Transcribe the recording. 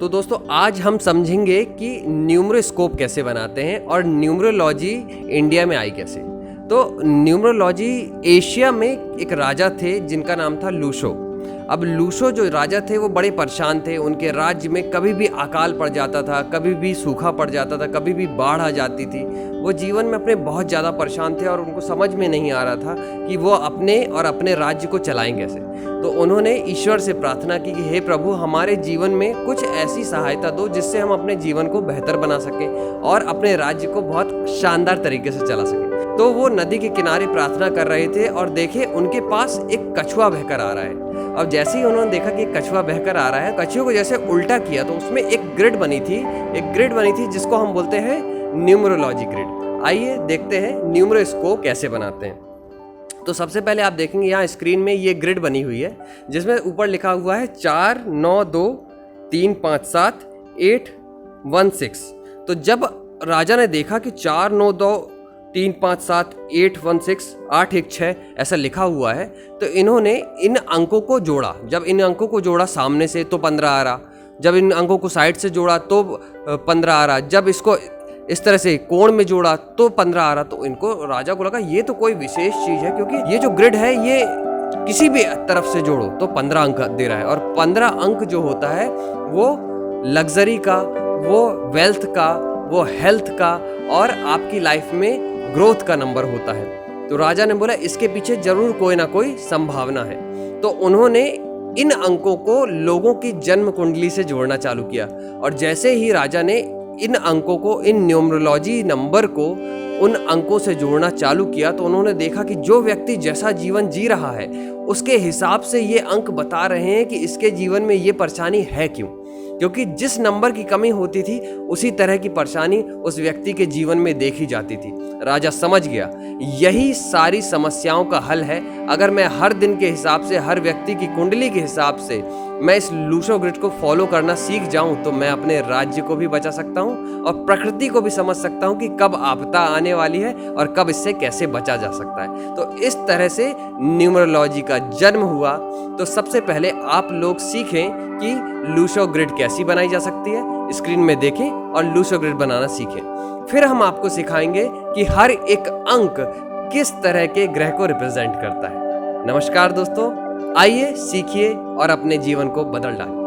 तो दोस्तों आज हम समझेंगे कि न्यूमरोस्कोप कैसे बनाते हैं और न्यूमरोलॉजी इंडिया में आई कैसे। तो न्यूमरोलॉजी एशिया में एक राजा थे जिनका नाम था लूशो। अब लूशो जो राजा थे वो बड़े परेशान थे। उनके राज्य में कभी भी अकाल पड़ जाता था, कभी भी सूखा पड़ जाता था, कभी भी बाढ़ आ जाती थी। वो जीवन में अपने बहुत ज़्यादा परेशान थे और उनको समझ में नहीं आ रहा था कि वो अपने राज्य को चलाएं कैसे। तो उन्होंने ईश्वर से प्रार्थना की कि हे प्रभु, हमारे जीवन में कुछ ऐसी सहायता दो जिससे हम अपने जीवन को बेहतर बना सकें और अपने राज्य को बहुत शानदार तरीके से चला सकें। तो वो नदी के किनारे प्रार्थना कर रहे थे और देखे उनके पास एक कछुआ बहकर आ रहा है। अब जैसे ही उन्होंने देखा कि कछुआ बहकर आ रहा है, कछुए को जैसे उल्टा किया तो उसमें एक ग्रिड बनी थी जिसको हम बोलते हैं न्यूमरोलॉजी ग्रिड। आइए देखते हैं न्यूमरोस्कोप कैसे बनाते हैं। तो सबसे पहले आप देखेंगे यहाँ स्क्रीन में ये ग्रिड बनी हुई है जिसमें ऊपर लिखा हुआ है 4 9 2 3 5 7 8 1 6। तो जब राजा ने देखा कि 4 9 2 3 5 7 8 1 6 8 1 6 ऐसा लिखा हुआ है, तो इन्होंने इन अंकों को जोड़ा। जब इन अंकों को जोड़ा सामने से तो 15 आ रहा, जब इन अंकों को साइड से जोड़ा तो 15 आ रहा, जब इसको इस तरह से कोण में जोड़ा तो 15 आ रहा। तो इनको राजा को लगा ये तो कोई विशेष चीज़ है, क्योंकि ये जो ग्रिड है ये किसी भी तरफ से जोड़ो तो 15 अंक दे रहा है। और 15 अंक जो होता है वो लग्जरी का, वो वेल्थ का, वो हेल्थ का और आपकी लाइफ में ग्रोथ का नंबर होता है। तो राजा ने बोला इसके पीछे जरूर कोई ना कोई संभावना है। तो उन्होंने इन अंकों को लोगों की जन्म कुंडली से जोड़ना चालू किया। और जैसे ही राजा ने इन अंकों को, इन न्यूमरोलॉजी नंबर को उन अंकों से जोड़ना चालू किया, तो उन्होंने देखा कि जो व्यक्ति जैसा जीवन जी रहा है उसके हिसाब से ये अंक बता रहे हैं कि इसके जीवन में ये परेशानी है क्यों। क्योंकि जिस नंबर की कमी होती थी उसी तरह की परेशानी उस व्यक्ति के जीवन में देखी जाती थी। राजा समझ गया यही सारी समस्याओं का हल है। अगर मैं हर दिन के हिसाब से, हर व्यक्ति की कुंडली के हिसाब से मैं इस लूशो ग्रिड को फॉलो करना सीख जाऊं तो मैं अपने राज्य को भी बचा सकता हूं और प्रकृति को भी समझ सकता हूं कि कब आपदा आने वाली है और कब इससे कैसे बचा जा सकता है। तो इस तरह से न्यूमरोलॉजी का जन्म हुआ। तो सबसे पहले आप लोग सीखें कि लूशो ग्रिड कैसी बनाई जा सकती है, स्क्रीन में देखें और लूशो ग्रिड बनाना सीखें। फिर हम आपको सिखाएंगे कि हर एक अंक किस तरह के ग्रह को रिप्रेजेंट करता है। नमस्कार दोस्तों, आइए सीखिए और अपने जीवन को बदल डालिए।